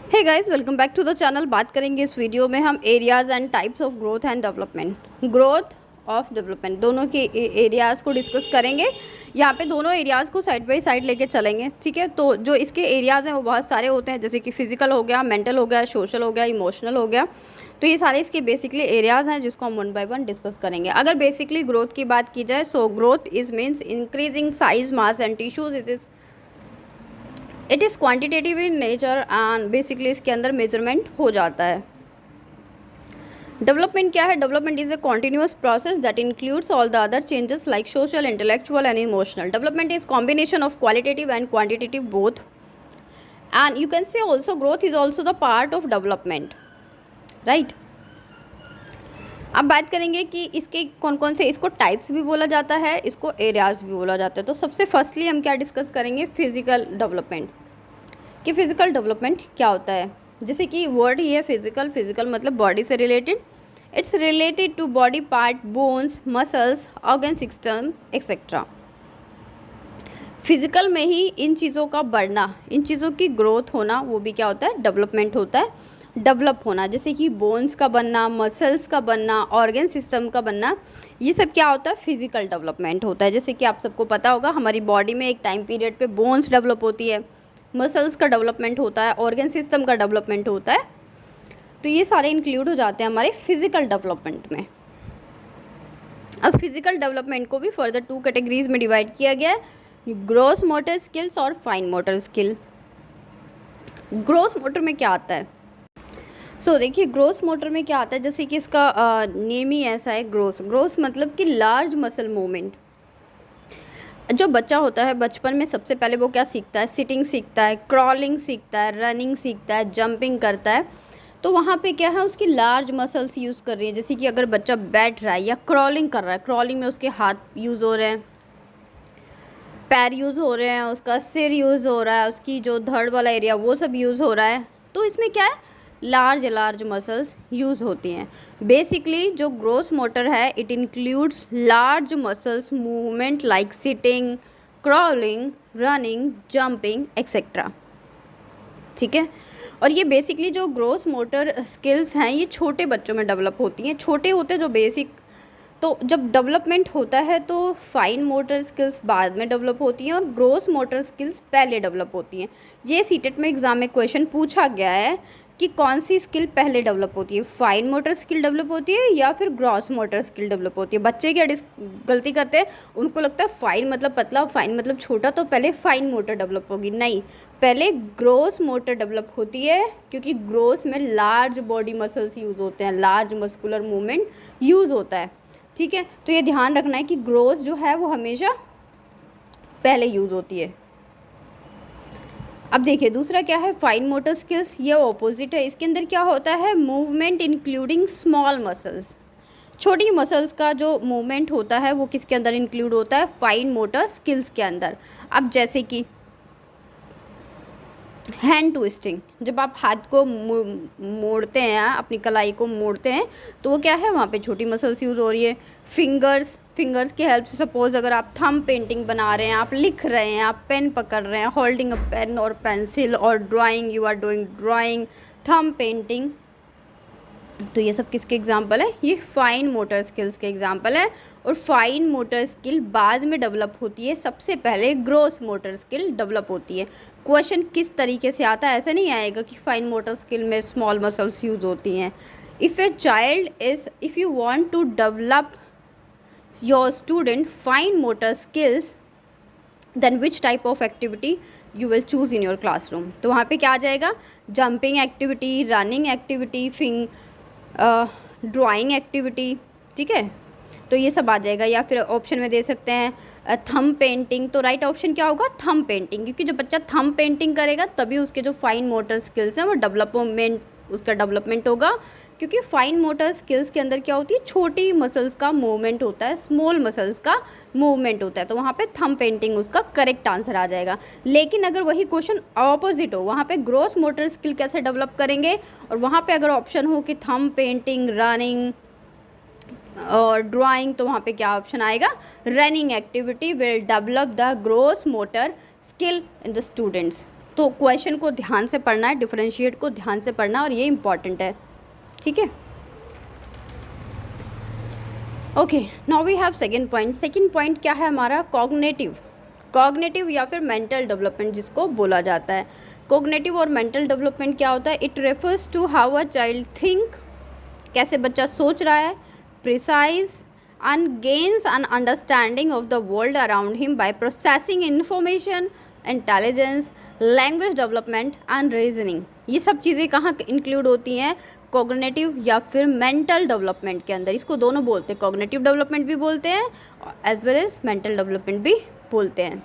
Hey guys, welcome back to the channel. बात करेंगे इस वीडियो में हम areas and types of growth and development. Growth of development दोनों के एरियाज़ को डिस्कस करेंगे। यहाँ पे दोनों एरियाज़ को साइड बाय साइड लेके चलेंगे, ठीक है। तो जो इसके एरियाज़ हैं वो बहुत सारे होते हैं, जैसे कि फिजिकल हो गया, मेंटल हो गया, सोशल हो गया, इमोशनल हो गया। तो ये सारे इसके बेसिकली एरियाज़ हैं जिसको हम वन बाय वन डिस्कस करेंगे। अगर बेसिकली ग्रोथ की बात की जाए, so growth is means increasing size, mass and tissues. It is quantitative in nature and basically इसके अंदर मेजरमेंट हो जाता है। डेवलपमेंट क्या है? Development is a continuous process that includes all the other changes like social, intellectual and emotional. Development is combination of qualitative and quantitative both, and you can से also growth is also the part of development, right. अब बात करेंगे कि इसके कौन कौन से इसको टाइप्स भी बोला जाता है, इसको एरियाज भी बोला जाता है। तो सबसे फर्स्टली हम क्या डिस्कस करेंगे? Physical development. कि फिजिकल डेवलपमेंट क्या होता है? जैसे कि वर्ड ही है फिजिकल। फिजिकल मतलब बॉडी से related. It's related to body part, bones, muscles, organ system etcetera. Physical में ही इन चीज़ों का बढ़ना, इन चीज़ों की ग्रोथ होना, वो भी क्या होता है? डेवलपमेंट होता है। डेवलप होना, जैसे कि बोन्स का बनना, मसल्स का बनना, ऑर्गन सिस्टम का बनना, ये सब क्या होता है? फिजिकल डेवलपमेंट होता है। जैसे कि आप सबको पता होगा, हमारी बॉडी में एक टाइम पीरियड पे बोन्स डेवलप होती है, मसल्स का डेवलपमेंट होता है, ऑर्गन सिस्टम का डेवलपमेंट होता है। तो ये सारे इंक्लूड हो जाते हैं हमारे फिजिकल डेवलपमेंट में। अब फिजिकल डेवलपमेंट को भी फर्दर 2 कैटेगरीज में डिवाइड किया गया है, ग्रॉस मोटर स्किल्स और fine motor skill. Gross motor में क्या आता है? देखिए, ग्रोस मोटर में क्या आता है, जैसे कि इसका नेम ही ऐसा है, ग्रोस। ग्रोस मतलब कि लार्ज मसल मूवमेंट। जो बच्चा होता है बचपन में सबसे पहले वो क्या सीखता है? सिटिंग सीखता है, क्रॉलिंग सीखता है, रनिंग सीखता है, जंपिंग करता है। तो वहाँ पे क्या है? उसकी लार्ज मसल्स यूज़ कर रही है। जैसे कि अगर बच्चा बैठ रहा है या क्रॉलिंग कर रहा है, क्रॉलिंग में उसके हाथ यूज़ हो रहे हैं, पैर यूज़ हो रहे हैं, उसका सिर यूज़ हो रहा है, उसकी जो धड़ वाला एरिया वो सब यूज़ हो रहा है। तो इसमें क्या है? लार्ज मसल्स यूज़ होती हैं। बेसिकली जो ग्रोस मोटर है, it includes large muscles movement like sitting, crawling, running, jumping etcetera, ठीक है। और ये बेसिकली जो ग्रोस मोटर स्किल्स हैं, ये छोटे बच्चों में डेवलप होती हैं। छोटे होते जो बेसिक, तो जब डेवलपमेंट होता है तो फाइन मोटर स्किल्स बाद में डेवलप होती हैं और ग्रोस मोटर स्किल्स पहले डेवलप होती हैं। ये सीटेट में एग्ज़ाम में क्वेश्चन पूछा गया है कि कौन सी स्किल पहले डेवलप होती है, फाइन मोटर स्किल डेवलप होती है या फिर ग्रॉस मोटर स्किल डेवलप होती है। बच्चे क्या गलती करते हैं, उनको लगता है फाइन मतलब पतला, फाइन मतलब छोटा, तो पहले फाइन मोटर डेवलप होगी। नहीं, पहले ग्रोस मोटर डेवलप होती है, क्योंकि ग्रोस में लार्ज बॉडी मसल्स यूज़ होते हैं, लार्ज मस्कुलर मूवमेंट यूज़ होता है, ठीक है। तो ये ध्यान रखना है कि ग्रोथ जो है वो हमेशा पहले यूज़ होती है। अब देखिए दूसरा क्या है? Fine motor skills. ये ऑपोजिट है। इसके अंदर क्या होता है? Movement including small muscles. छोटी मसल्स का जो मूवमेंट होता है वो किसके अंदर इंक्लूड होता है? फाइन मोटर स्किल्स के अंदर। अब जैसे कि हैंड ट्विस्टिंग, जब आप हाथ को मोड़ते हैं, अपनी कलाई को मोड़ते हैं, तो वो क्या है? वहाँ पे छोटी मसल्स यूज़ हो रही है। फिंगर्स की हेल्प से, सपोज अगर आप थंब पेंटिंग बना रहे हैं, आप लिख रहे हैं, आप पेन पकड़ रहे हैं, होल्डिंग अ पेन और पेंसिल, और drawing, you are doing drawing, thumb painting. तो ये सब किसके एग्जाम्पल है? ये फाइन मोटर स्किल्स के एग्जाम्पल है। और फाइन मोटर स्किल बाद में डेवलप होती है, सबसे पहले ग्रोस मोटर स्किल डेवलप होती है। क्वेश्चन किस तरीके से आता है? ऐसा नहीं आएगा कि फाइन मोटर स्किल में स्मॉल मसल्स यूज़ होती हैं। If you want to develop your student fine motor skills, then which type of activity you will choose in your classroom? तो वहाँ पे क्या आ जाएगा? Jumping activity, running activity, drawing activity, ठीक है। तो ये सब आ जाएगा। या फिर ऑप्शन में दे सकते हैं थंब पेंटिंग। तो राइट ऑप्शन क्या होगा? थंब पेंटिंग, क्योंकि जब बच्चा थंब पेंटिंग करेगा तभी उसके जो फाइन मोटर स्किल्स हैं वो उसका डेवलपमेंट होगा। क्योंकि फाइन मोटर स्किल्स के अंदर क्या होती है? छोटी मसल्स का मूवमेंट होता है, स्मॉल मसल्स का मूवमेंट होता है। तो वहाँ पे थंब पेंटिंग उसका करेक्ट आंसर आ जाएगा। लेकिन अगर वही क्वेश्चन ऑपोजिट हो, वहाँ पे ग्रोस मोटर स्किल कैसे डेवलप करेंगे, और वहाँ पे अगर ऑप्शन हो कि थंब पेंटिंग, रनिंग और ड्राइंग, तो वहाँ पे क्या ऑप्शन आएगा? Running activity will develop the gross motor skill in the students, तो क्वेश्चन को ध्यान से पढ़ना है, डिफरेंशिएट को ध्यान से पढ़ना है और ये इम्पॉर्टेंट है, ठीक है। Okay, now we have second point. Second point क्या है हमारा? कॉग्निटिव या फिर मेंटल डेवलपमेंट जिसको बोला जाता है। कॉग्निटिव और मेंटल डेवलपमेंट क्या होता है? It refers to how a child think, कैसे बच्चा सोच रहा है, precise and gains an understanding of the world around him by processing information, intelligence, language development and reasoning. ये सब चीज़ें कहाँ इंक्लूड होती हैं? कॉग्निटिव या फिर मेंटल डेवलपमेंट के अंदर। इसको दोनों बोलते हैं, कॉग्निटिव डेवलपमेंट भी बोलते हैं as well as mental development भी बोलते हैं।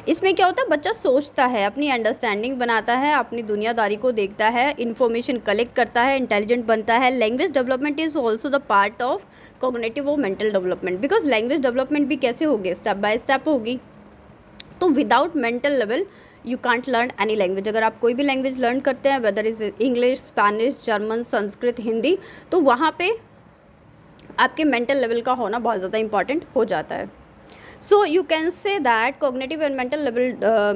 इसमें क्या होता है? बच्चा सोचता है, अपनी अंडरस्टैंडिंग बनाता है, अपनी दुनियादारी को देखता है, इन्फॉर्मेशन कलेक्ट करता है, इंटेलिजेंट बनता है। Language development is also the part of cognitive और mental development, because language development भी कैसे होगी? स्टेप बाय स्टेप होगी। तो without mental level you can't learn any language. अगर आप कोई भी लैंग्वेज लर्न करते हैं, whether is English, Spanish, German, Sanskrit, Hindi, तो वहाँ पे आपके मेंटल लेवल का होना बहुत ज़्यादा इंपॉर्टेंट हो जाता है। So you can say that cognitive and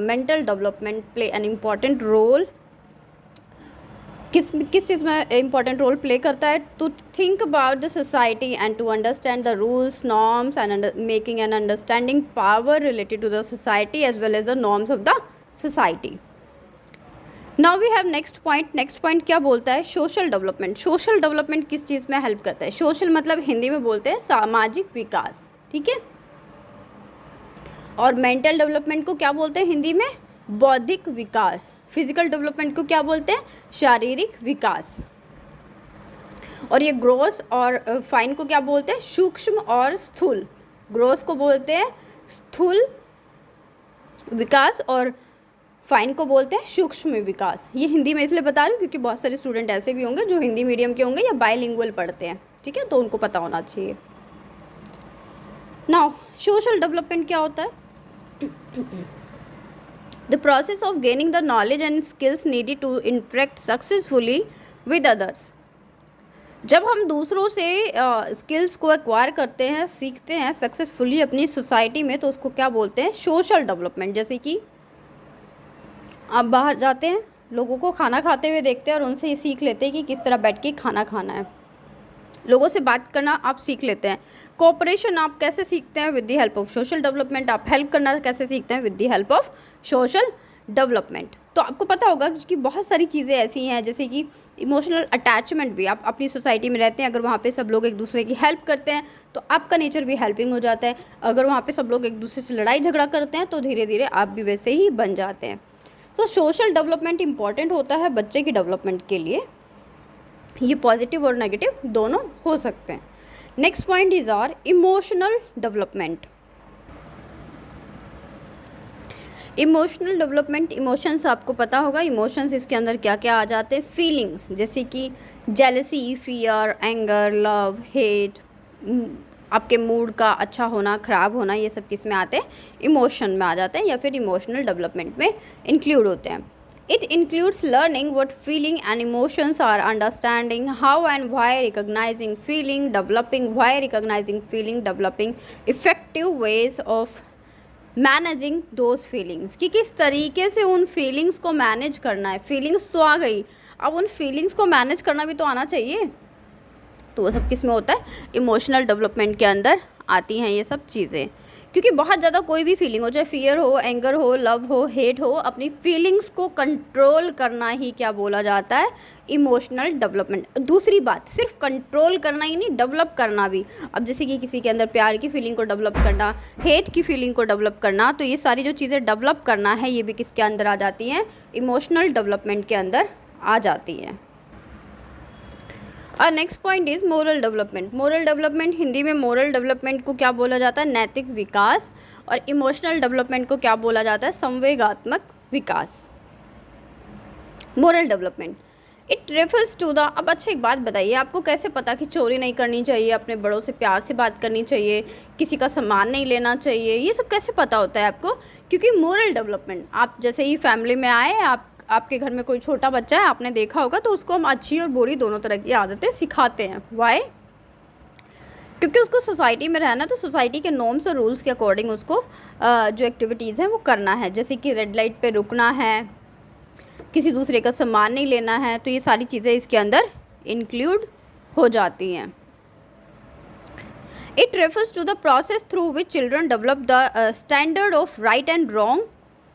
mental development play an important role. किस चीज़ में इम्पॉर्टेंट रोल प्ले करता है? To think about the society and to understand the rules, norms and making an understanding power related to the society as well as the norms of the society. Now we have next point. Next point क्या बोलता है? Social development. Social development किस चीज़ में help करता है? Social मतलब हिंदी में बोलते हैं सामाजिक विकास, ठीक है। और मेंटल डेवलपमेंट को क्या बोलते हैं हिंदी में? बौद्धिक विकास। फिजिकल डेवलपमेंट को क्या बोलते हैं? शारीरिक विकास। और ये ग्रोस और फाइन को क्या बोलते हैं? सूक्ष्म और स्थूल। ग्रोस को बोलते हैं स्थूल विकास और फाइन को बोलते हैं सूक्ष्म विकास। ये हिंदी में इसलिए बता रही हूँ क्योंकि बहुत सारे स्टूडेंट ऐसे भी होंगे जो हिंदी मीडियम के होंगे या बायलिंगुअल पढ़ते हैं, ठीक है, तो उनको पता होना चाहिए। नाउ सोशल डेवलपमेंट क्या होता है? The process of gaining the knowledge and skills needed to interact successfully with others. जब हम दूसरों से स्किल्स को एक्वायर करते हैं, सीखते हैं सक्सेसफुली अपनी सोसाइटी में, तो उसको क्या बोलते हैं? Social development. जैसे कि आप बाहर जाते हैं, लोगों को खाना खाते हुए देखते हैं और उनसे ये सीख लेते हैं कि किस तरह बैठ के खाना खाना है। लोगों से बात करना आप सीख लेते हैं। कोऑपरेशन आप कैसे सीखते हैं? With the help of social development. आप हेल्प करना कैसे सीखते हैं? With the help of social development. तो आपको पता होगा कि बहुत सारी चीज़ें ऐसी हैं, जैसे कि इमोशनल अटैचमेंट भी। आप अपनी सोसाइटी में रहते हैं, अगर वहाँ पे सब लोग एक दूसरे की हेल्प करते हैं तो आपका नेचर भी हेल्पिंग हो जाता है। अगर वहाँ पे सब लोग एक दूसरे से लड़ाई झगड़ा करते हैं तो धीरे धीरे आप भी वैसे ही बन जाते हैं। सो सोशल डेवलपमेंट इंपॉर्टेंट होता है बच्चे की डेवलपमेंट के लिए। ये पॉजिटिव और नेगेटिव दोनों हो सकते हैं। Next point is our emotional development. Emotional development, emotions आपको पता होगा, इमोशंस इसके अंदर क्या क्या आ जाते हैं? फीलिंग्स, जैसे कि jealousy, fear, anger, love, hate, आपके मूड का अच्छा होना, ख़राब होना, ये सब किस में आते हैं? इमोशन में आ जाते हैं या फिर इमोशनल डेवलपमेंट में इंक्लूड होते हैं। It includes learning what feeling and emotions are, understanding how and why recognizing feeling, developing effective ways of managing those feelings, कि किस तरीके से उन फीलिंग्स को मैनेज करना है। फीलिंग्स तो आ गई, अब उन फीलिंग्स को मैनेज करना भी तो आना चाहिए। तो वो सब किस में होता है? इमोशनल डेवलपमेंट के अंदर आती हैं ये सब चीज़ें। क्योंकि बहुत ज़्यादा कोई भी फीलिंग हो, चाहे फियर हो, एंगर हो, लव हो, हेट हो, अपनी फीलिंग्स को कंट्रोल करना ही क्या बोला जाता है? Emotional development. दूसरी बात, सिर्फ कंट्रोल करना ही नहीं, डेवलप करना भी। अब जैसे कि किसी के अंदर प्यार की फीलिंग को डेवलप करना, हेट की फीलिंग को डेवलप करना, तो ये सारी जो चीज़ें डेवलप करना है ये भी किसके अंदर आ जाती हैं? इमोशनल डेवलपमेंट के अंदर आ जाती हैं। और next point is moral development. Moral development, Hindi में मोरल डेवलपमेंट को क्या बोला जाता है? नैतिक विकास। और इमोशनल डेवलपमेंट को क्या बोला जाता है? संवेगात्मक विकास। Moral development it refers to the. अब अच्छा एक बात बताइए, आपको कैसे पता कि चोरी नहीं करनी चाहिए, अपने बड़ों से प्यार से बात करनी चाहिए, किसी का सामान नहीं लेना चाहिए, ये सब कैसे पता होता है आपको? क्योंकि मोरल डेवलपमेंट, आप जैसे ही फैमिली में आए, आपके घर में कोई छोटा बच्चा है, आपने देखा होगा, तो उसको हम अच्छी और बुरी दोनों तरह की आदतें सिखाते हैं। वाई? क्योंकि उसको सोसाइटी में रहना, तो सोसाइटी के नॉर्म्स और रूल्स के अकॉर्डिंग उसको जो एक्टिविटीज़ हैं वो करना है। जैसे कि रेड लाइट पे रुकना है, किसी दूसरे का सामान नहीं लेना है, तो ये सारी चीज़ें इसके अंदर इंक्लूड हो जाती हैं। It refers to the process through which children develop the standard of right and wrong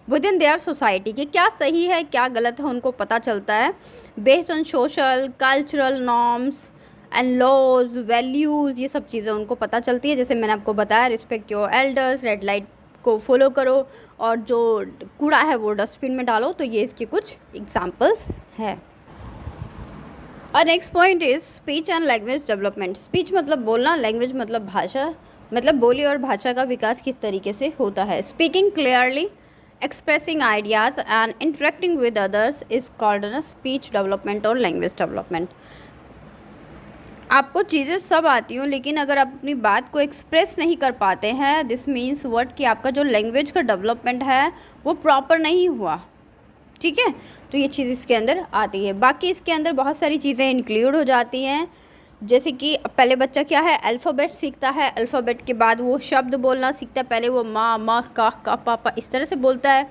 within their society, कि क्या सही है क्या गलत है उनको पता चलता है, based on social cultural norms and laws values, ये सब चीज़ें उनको पता चलती है। जैसे मैंने आपको बताया, respect your elders, red light को फॉलो करो, और जो कूड़ा है वो डस्टबिन में डालो। तो ये इसके कुछ एग्जांपल्स है। और next point is speech and language development. Speech मतलब बोलना, लैंग्वेज मतलब भाषा, मतलब बोली और भाषा का विकास किस तरीके से होता है। Speaking clearly, expressing ideas and interacting with others is called a speech development और लैंग्वेज डेवलपमेंट। आपको चीज़ें सब आती हों, लेकिन अगर आप अपनी बात को एक्सप्रेस नहीं कर पाते हैं, दिस मीन्स व्हाट, कि आपका जो लैंग्वेज का डेवलपमेंट है वो प्रॉपर नहीं हुआ। ठीक है, तो ये चीज़ इसके अंदर आती है। बाकी इसके अंदर बहुत सारी चीज़ें इंक्लूड हो जाती हैं। जैसे कि पहले बच्चा क्या है, अल्फ़ाबेट सीखता है, अल्फ़ाबेट के बाद वो शब्द बोलना सीखता है। पहले वो माँ का पापा इस तरह से बोलता है,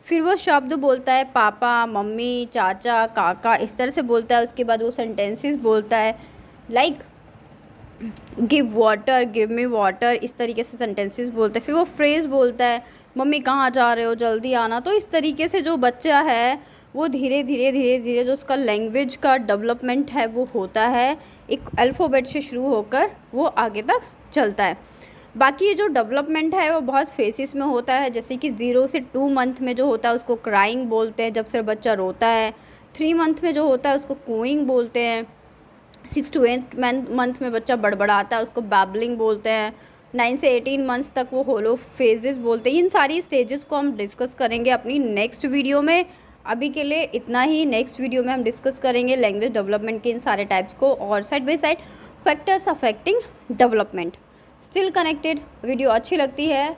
फिर वो शब्द बोलता है, पापा मम्मी चाचा काका इस तरह से बोलता है। उसके बाद वो सेंटेंसेस बोलता है, like give water, give me water, इस तरीके से सेंटेंसेस बोलते हैं। फिर वो फ्रेज़ बोलता है, मम्मी कहाँ जा रहे हो, जल्दी आना। तो इस तरीके से जो बच्चा है वो धीरे धीरे जो उसका लैंग्वेज का डेवलपमेंट है वो होता है, एक अल्फ़ाबेट से शुरू होकर वो आगे तक चलता है। बाकी ये जो डेवलपमेंट है वो बहुत फेसेस में होता है। जैसे कि 0 से 2 मंथ में जो होता है उसको क्राइंग बोलते हैं, जब से बच्चा रोता है। 3 मंथ में जो होता है उसको कूइंग बोलते हैं। 6 to 8 मंथ में बच्चा बड़बड़ाता है, उसको बैबलिंग बोलते हैं। 9 से 18 मंथ्स तक वो होलो फेजेस बोलते हैं। इन सारी स्टेजेस को हम डिस्कस करेंगे अपनी नेक्स्ट वीडियो में। अभी के लिए इतना ही। नेक्स्ट वीडियो में हम डिस्कस करेंगे लैंग्वेज डेवलपमेंट के इन सारे टाइप्स को, और side by side factors affecting development. Still connected. Video अच्छी लगती है,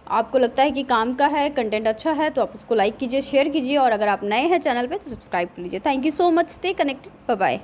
आपको लगता है कि काम का है, कंटेंट अच्छा है, तो आप उसको लाइक कीजिए, शेयर कीजिए, और अगर आप नए हैं चैनल पे तो सब्सक्राइब कर लीजिए। Thank you so much. Stay connected. Bye bye.